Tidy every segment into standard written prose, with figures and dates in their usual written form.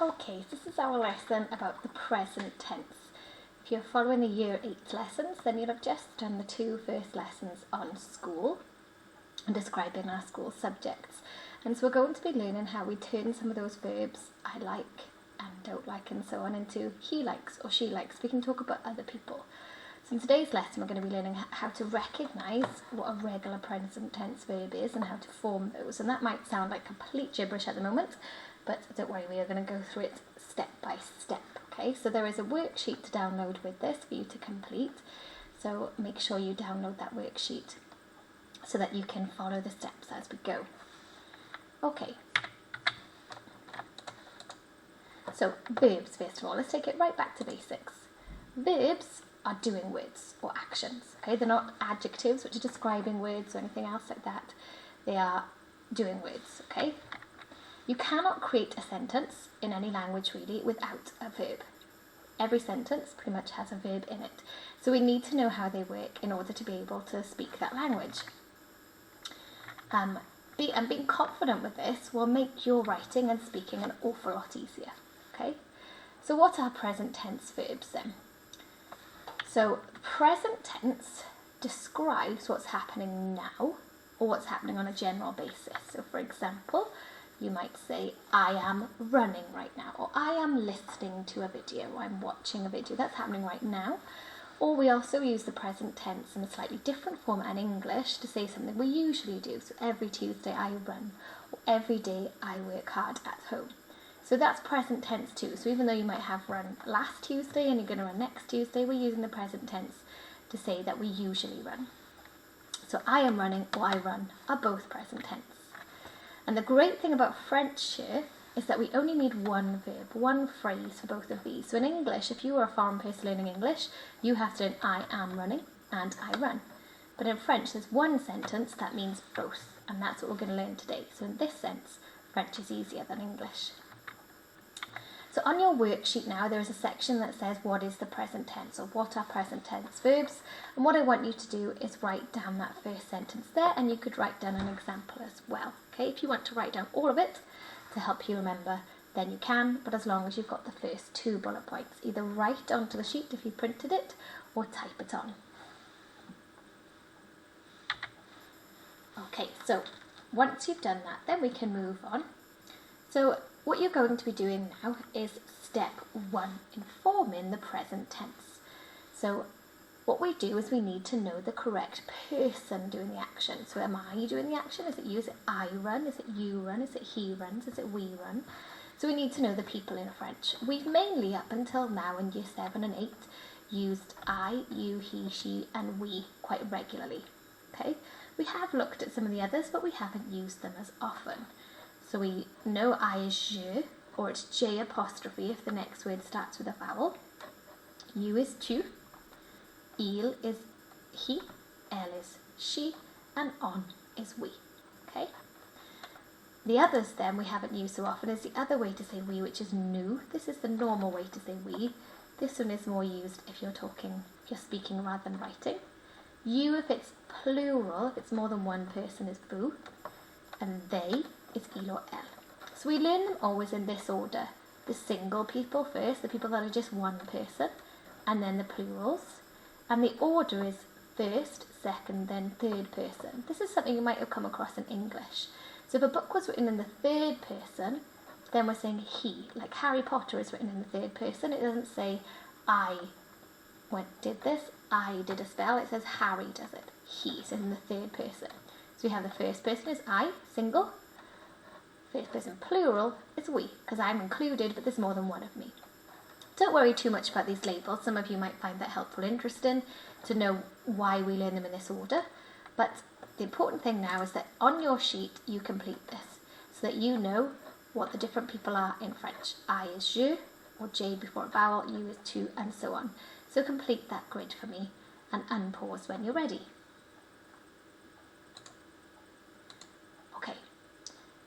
Okay, so this is our lesson about the present tense. If you're following the Year 8 lessons, then you'll have just done the two first lessons on school and describing our school subjects. And so we're going to be learning how we turn some of those verbs, I like and don't like and so on, into he likes or she likes. We can talk about other people. So in today's lesson we're going to be learning how to recognise what a regular present tense verb is and how to form those. And that might sound like complete gibberish at the moment, but don't worry, we are going to go through it step by step. Okay, so there is a worksheet to download with this for you to complete. So make sure you download that worksheet so that you can follow the steps as we go. Okay. So verbs, first of all, let's take it right back to basics. Verbs are doing words or actions. Okay, they're not adjectives, which are describing words or anything else like that. They are doing words. Okay. You cannot create a sentence in any language really without a verb. Every sentence pretty much has a verb in it. So we need to know how they work in order to be able to speak that language. Being confident with this will make your writing and speaking an awful lot easier. Okay? So what are present tense verbs then? So present tense describes what's happening now or what's happening on a general basis. So for example, you might say, I am running right now, or I am listening to a video, or I'm watching a video. That's happening right now. Or we also use the present tense in a slightly different format in English to say something we usually do. So every Tuesday I run, or every day I work hard at home. So that's present tense too. So even though you might have run last Tuesday and you're going to run next Tuesday, we're using the present tense to say that we usually run. So I am running or I run are both present tense. And the great thing about French here is that we only need one verb, one phrase for both of these. So in English, if you are a foreign person learning English, you have to learn I am running and I run. But in French, there's one sentence that means both, and that's what we're going to learn today. So in this sense, French is easier than English. So on your worksheet now, there is a section that says what is the present tense, or what are present tense verbs. And what I want you to do is write down that first sentence there, and you could write down an example as well. Okay, if you want to write down all of it to help you remember, then you can, but as long as you've got the first two bullet points, either write onto the sheet if you printed it, or type it on. Okay, so once you've done that, then we can move on. So what you're going to be doing now is step 1 in forming the present tense. So what we do is we need to know the correct person doing the action. So am I doing the action? Is it you? Is it I run? Is it you run? Is it he runs? Is it we run? So we need to know the people in French. We've mainly up until now in year 7 and 8 used I, you, he, she and we quite regularly. Okay? We have looked at some of the others, but we haven't used them as often. So we know I is je, or it's J apostrophe if the next word starts with a vowel. You is tu, il is he, elle is she, and on is we. Okay? The others then we haven't used so often is the other way to say we, which is nous. This is the normal way to say we. This one is more used if you're speaking rather than writing. You, if it's plural, if it's more than one person, is vous, and they is il or elle. So we learn them always in this order. The single people first, the people that are just one person, and then the plurals. And the order is first, second, then third person. This is something you might have come across in English. So if a book was written in the third person, then we're saying he. Like Harry Potter is written in the third person. It doesn't say I did this, I did a spell. It says Harry does it. He. So in the third person. So we have the first person is I, single. First person plural is we, because I'm included, but there's more than one of me. Don't worry too much about these labels. Some of you might find that helpful, interesting to know why we learn them in this order. But the important thing now is that on your sheet you complete this so that you know what the different people are in French. I is je, or J before a vowel, you is tu, and so on. So complete that grid for me and unpause when you're ready.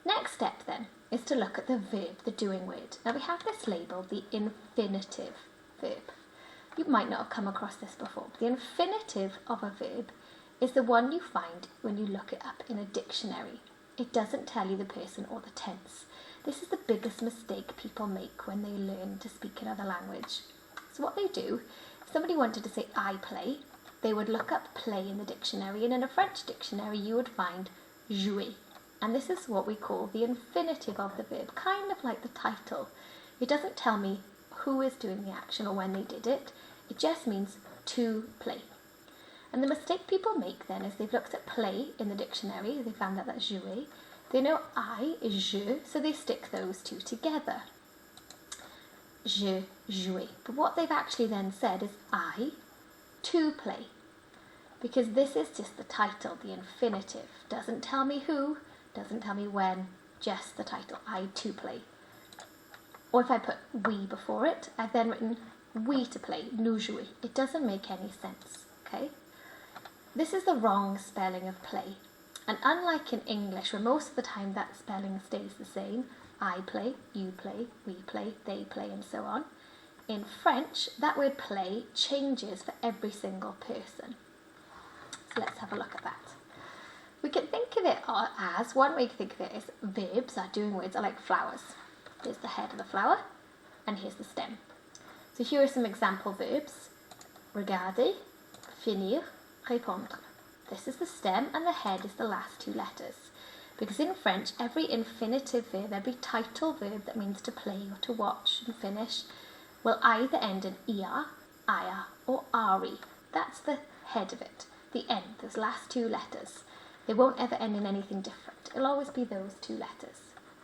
Next step then is to look at the verb, the doing word. Now we have this labelled the infinitive verb. You might not have come across this before. The infinitive of a verb is the one you find when you look it up in a dictionary. It doesn't tell you the person or the tense. This is the biggest mistake people make when they learn to speak another language. So what they do, if somebody wanted to say I play, they would look up play in the dictionary, and in a French dictionary you would find jouer. And this is what we call the infinitive of the verb, kind of like the title. It doesn't tell me who is doing the action or when they did it. It just means to play. And the mistake people make then is they've looked at play in the dictionary, they found that that's jouer. They know I is je, so they stick those two together. Je jouais. But what they've actually then said is I to play. Because this is just the title, the infinitive. Doesn't tell me who, doesn't tell me when, just the title, I to play. Or if I put we before it, I've then written we to play, nous jouer. It doesn't make any sense, okay? This is the wrong spelling of play. And unlike in English, where most of the time that spelling stays the same, I play, you play, we play, they play, and so on. In French, that word play changes for every single person. So let's have a look at that. We can think of it as, one way to think of it is verbs, our doing words, are like flowers. Here's the head of the flower, and here's the stem. So here are some example verbs. Regarder, finir, répondre. This is the stem, and the head is the last two letters. Because in French, every infinitive verb, every title verb that means to play or to watch and finish, will either end in ia, aya, or ari. That's the head of it, the end, those last two letters. They won't ever end in anything different. It'll always be those two letters,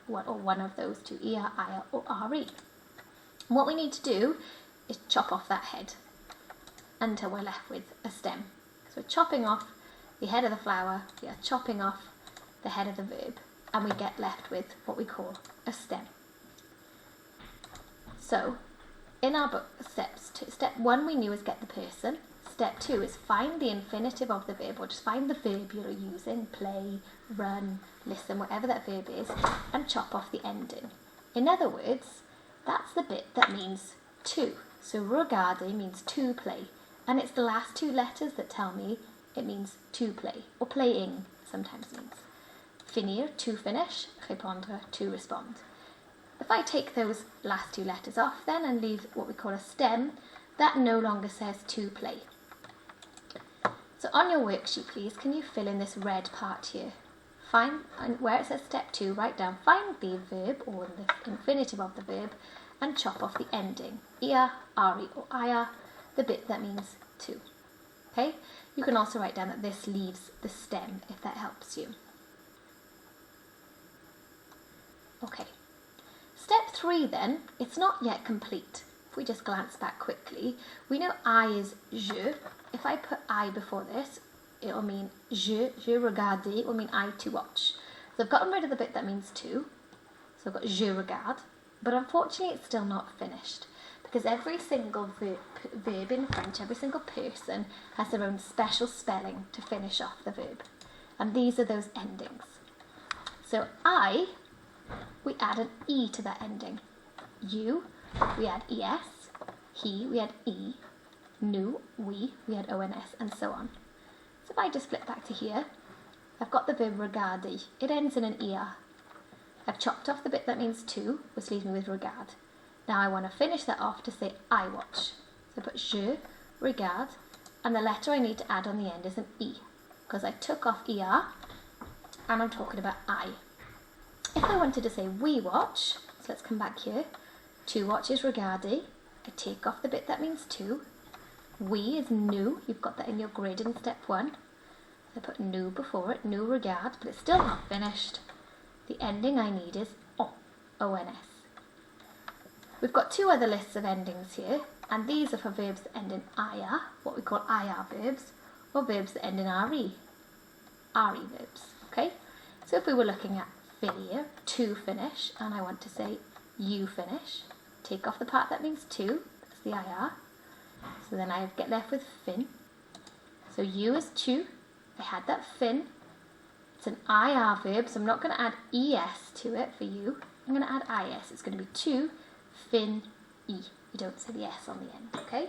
or one of those two, ia, aya, or ari. And what we need to do is chop off that head until we're left with a stem. So we're chopping off the head of the flower, we are chopping off the head of the verb, and we get left with what we call a stem. So, in our book, step 1 we knew is get the person. Step 2 is find the infinitive of the verb, or just find the verb you're using, play, run, listen, whatever that verb is, and chop off the ending. In other words, that's the bit that means to. So regarder means to play, and it's the last two letters that tell me it means to play, or playing sometimes means. Finir, to finish, répondre, to respond. If I take those last two letters off then and leave what we call a stem, that no longer says to play. So on your worksheet, please, can you fill in this red part here? Find, and where it says step 2, write down, find the verb, or the infinitive of the verb, and chop off the ending, ia, ari, or aya, the bit that means to. Okay? You can also write down that this leaves the stem, if that helps you. Okay. Step 3 then, it's not yet complete. If we just glance back quickly, we know I is je. If I put I before this, it'll mean je regarde, it will mean I to watch. So I've gotten rid of the bit that means to, so I've got je regarde, but unfortunately it's still not finished, because every single verb in French, every single person has their own special spelling to finish off the verb, and these are those endings. So I, we add an E to that ending. You, we add ES. He, we add E. Nous, we add ONS, and so on. So if I just flip back to here, I've got the verb regarder. It ends in an ER. I've chopped off the bit that means to, which leaves me with regard. Now I want to finish that off to say I watch. So I put je, regarde, and the letter I need to add on the end is an E, because I took off ER, and I'm talking about I. If I wanted to say we watch, so let's come back here. To watch is regarder. I take off the bit that means to. We is nous. You've got that in your grid in step 1. So I put nous before it, nous regarde, but it's still not finished. The ending I need is on, ONS. We've got 2 other lists of endings here, and these are for verbs that end in aya, what we call IR verbs, or verbs that end in RE, RE verbs. Okay? So if we were looking at finir, to finish, and I want to say you finish, take off the part that means to, that's the IR, so then I get left with fin. So you is tu, I had that fin, it's an IR verb, so I'm not going to add ES to it for you, I'm going to add IS, it's going to be tu, fin, E. You don't say the S on the end, okay?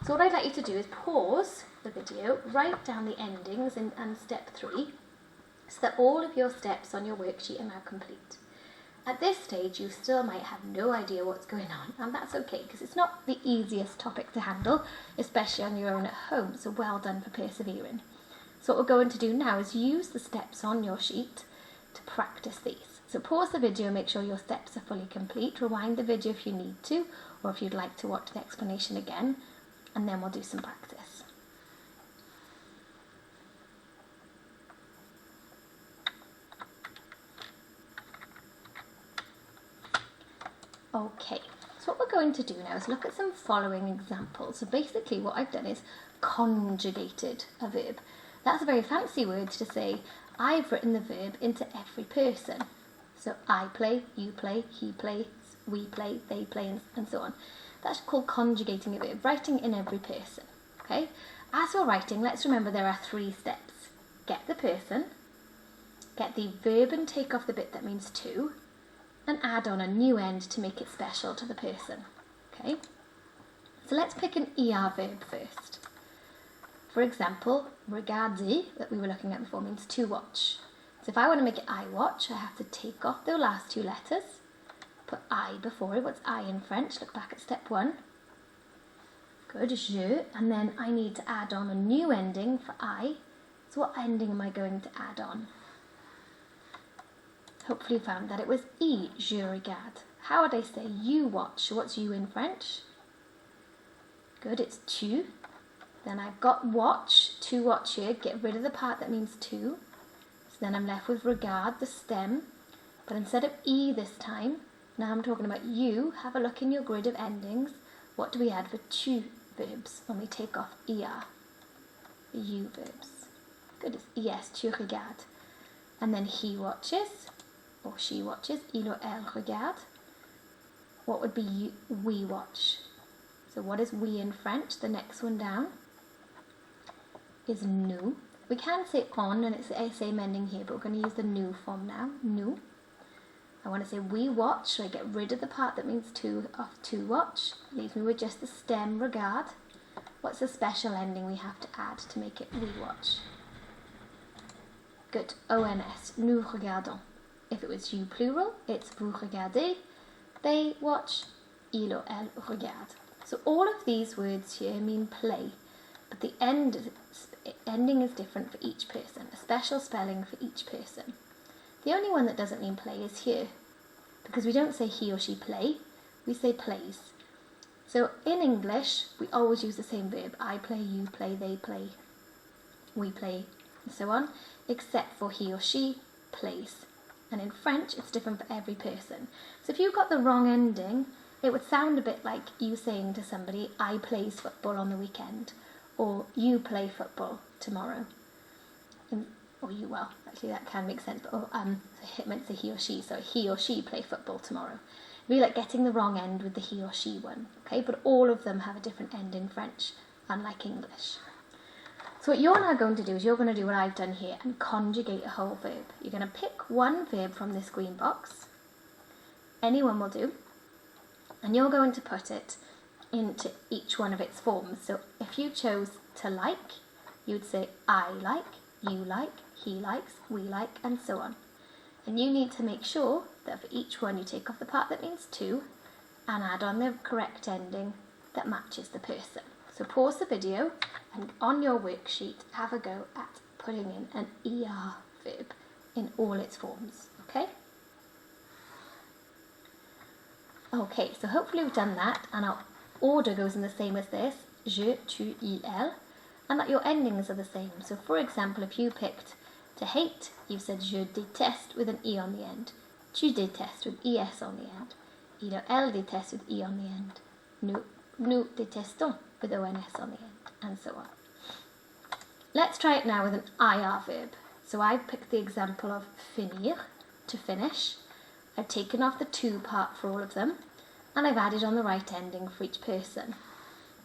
So what I'd like you to do is pause the video, write down the endings in step 3, so that all of your steps on your worksheet are now complete. At this stage, you still might have no idea what's going on, and that's okay, because it's not the easiest topic to handle, especially on your own at home, so well done for persevering. So what we're going to do now is use the steps on your sheet to practice these. So pause the video, make sure your steps are fully complete, rewind the video if you need to, or if you'd like to watch the explanation again, and then we'll do some practice. Okay, so what we're going to do now is look at some following examples. So basically what I've done is conjugated a verb. That's a very fancy word to say I've written the verb into every person. So I play, you play, he plays, we play, they play, and so on. That's called conjugating a verb, writing in every person. Okay, as we're writing, let's remember there are 3 steps. Get the person, get the verb and take off the bit that means to, and add on a new end to make it special to the person. Okay, so let's pick an ER verb first. For example, regarder, that we were looking at before, means to watch. So if I want to make it I watch, I have to take off the last 2 letters, put I before it. What's I in French? Look back at step 1. Good, je, and then I need to add on a new ending for I. So what ending am I going to add on? Hopefully you found that it was I, je regarde. How would I say you watch? What's you in French? Good, it's tu. Then I've got watch, to watch here. Get rid of the part that means to. So then I'm left with regard, the stem. But instead of I this time, now I'm talking about you. Have a look in your grid of endings. What do we add for tu verbs when we take off er? The you verbs. Good, it's yes, tu regardes. And then he watches. Or she watches, il ou elle regarde. What would be you, we watch? So what is we in French? The next one down is nous. We can say on, and it's the same ending here, but we're going to use the nous form now. Nous. I want to say we watch, so I get rid of the part that means to watch. Leaves me with just the stem regard. What's the special ending we have to add to make it we watch? Good, ons, nous regardons. If it was you plural, it's vous regardez, they watch, il ou elle regarde. So all of these words here mean play, but the ending is different for each person, a special spelling for each person. The only one that doesn't mean play is here, because we don't say he or she play, we say plays. So in English, we always use the same verb. I play, you play, they play, we play, and so on, except for he or she plays. And in French, it's different for every person. So if you got the wrong ending, it would sound a bit like you saying to somebody, I plays football on the weekend, or you play football tomorrow. Or you, well, actually that can make sense, but it meant to he or she, so he or she play football tomorrow. It'd be like getting the wrong end with the he or she one, okay? But all of them have a different end in French, unlike English. So what you're now going to do is you're going to do what I've done here and conjugate a whole verb. You're going to pick one verb from this green box, any one will do, and you're going to put it into each one of its forms. So if you chose to like, you'd say I like, you like, he likes, we like, and so on. And you need to make sure that for each one you take off the part that means to and add on the correct ending that matches the person. So pause the video and on your worksheet have a go at putting in an ER verb in all its forms, okay? Okay, so hopefully we've done that and our order goes in the same as this, je, tu, il, elle, and that your endings are the same. So for example, if you picked to hate, you've said je déteste with an E on the end, tu détestes with ES on the end, il ou elle déteste with E on the end, nous détestons with ONS on the end, and so on. Let's try it now with an IR verb. So I've picked the example of finir, to finish. I've taken off the to part for all of them, and I've added on the right ending for each person.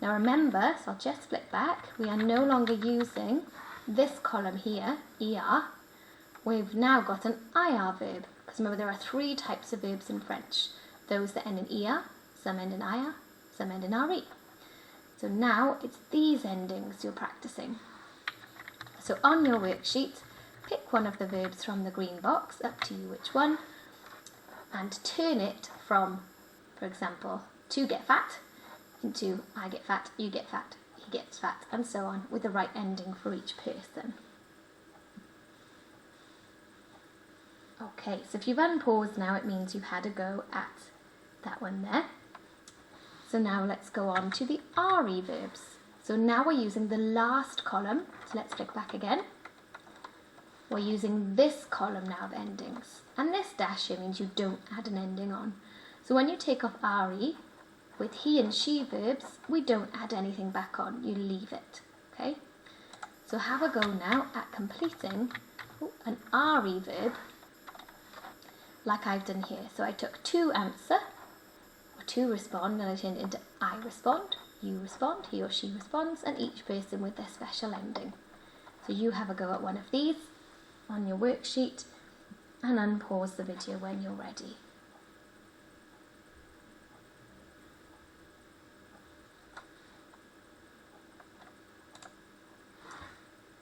Now remember, so I'll just flip back, we are no longer using this column here, ER. We've now got an IR verb, because remember there are 3 types of verbs in French. Those that end in ER, some end in IR, some end in RE. So now it's these endings you're practicing. So on your worksheet, pick one of the verbs from the green box, up to you which one, and turn it from, for example, to get fat into I get fat, you get fat, he gets fat, and so on, with the right ending for each person. Okay, so if you've unpaused now, it means you've had a go at that one there. So now let's go on to the RE verbs. So now we're using the last column, so let's flick back again. We're using this column now of endings, and this dash here means you don't add an ending on. So when you take off RE, with he and she verbs, we don't add anything back on, you leave it, okay? So have a go now at completing an RE verb like I've done here. So I took to answer, or to respond, and I turned it into I respond, you respond, he or she responds, and each person with their special ending. So you have a go at one of these on your worksheet and unpause the video when you're ready.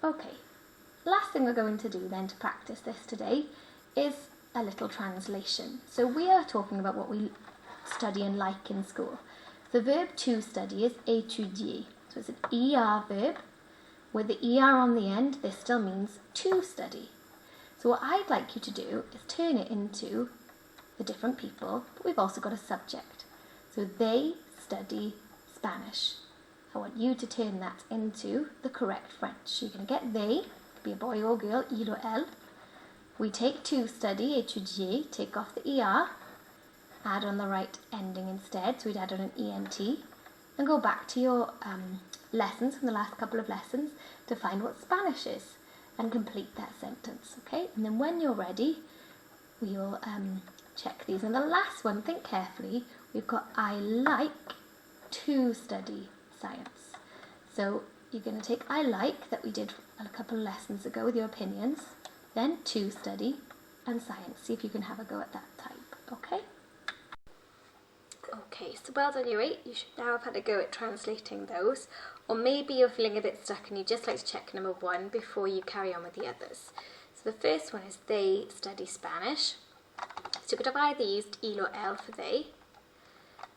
Okay, last thing we're going to do then to practice this today is a little translation. So we are talking about what we study and like in school. The verb to study is étudier. So it's an ER verb. With the ER on the end, this still means to study. So what I'd like you to do is turn it into the different people, but we've also got a subject. So they study Spanish. I want you to turn that into the correct French. You're going to get they, could be a boy or girl, il or elle. We take to study, étudier, take off the ER, add on the right ending instead, so we'd add on an ENT, and go back to your lessons from the last couple of lessons to find what Spanish is and complete that sentence, okay? And then when you're ready, we will check these. And the last one, think carefully, we've got I like to study science. So you're going to take I like, that we did a couple of lessons ago with your opinions, then to study and science. See if you can have a go at that type, okay? Okay, so well done you 8. You should now have had a go at translating those, or maybe you're feeling a bit stuck and you'd just like to check number 1 before you carry on with the others. So the first one is they study Spanish. So you could have either used il or elle for they.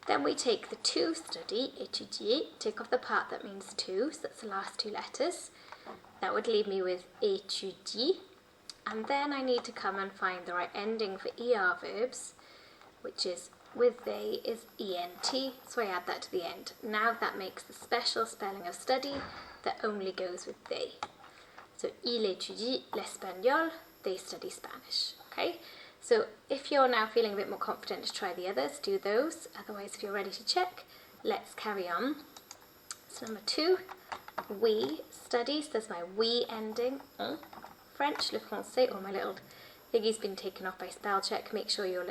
Then we take the to study, étudier, take off the part that means to, so that's the last 2 letters. That would leave me with étudie. And then I need to come and find the right ending for ER verbs, which is with they is ENT, so I add that to the end. Now that makes the special spelling of study that only goes with they. So il étudie l'espagnol, they study Spanish, okay? So if you're now feeling a bit more confident to try the others, do those. Otherwise, if you're ready to check, let's carry on. So number 2, we study, so there's my we ending, French, le français, or my little thingy's been taken off by spell check. Make sure your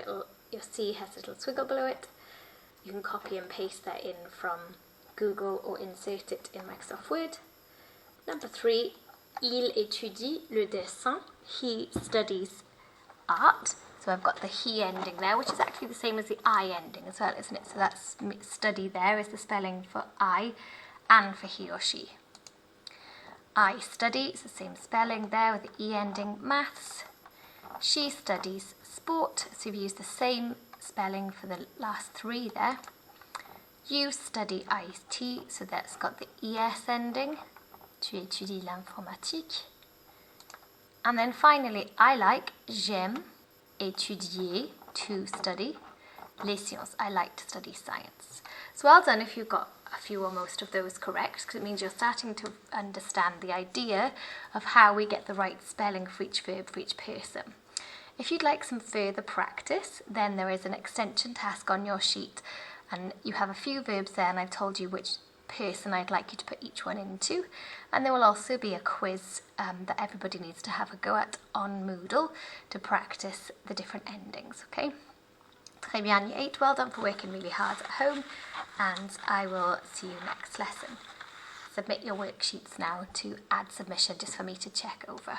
C has a little swiggle below it. You can copy and paste that in from Google or insert it in Microsoft Word. Number 3, il étudie le dessin. He studies art. So I've got the he ending there, which is actually the same as the I ending as well, isn't it? So that's study there is the spelling for I and for he or she. I study, it's the same spelling there with the E ending, maths. She studies sport, so we've used the same spelling for the last 3 there. You study IT, so that's got the ES ending. Tu étudies l'informatique. And then finally, I like, j'aime, étudier, to study, les sciences, I like to study science. So well done if you've got a few or most of those correct, because it means you're starting to understand the idea of how we get the right spelling for each verb for each person. If you'd like some further practice, then there is an extension task on your sheet, and you have a few verbs there, and I've told you which person I'd like you to put each one into, and there will also be a quiz that everybody needs to have a go at on Moodle to practice the different endings, okay? Très bien, you 8, well done for working really hard at home, and I will see you next lesson. Submit your worksheets now to add submission just for me to check over.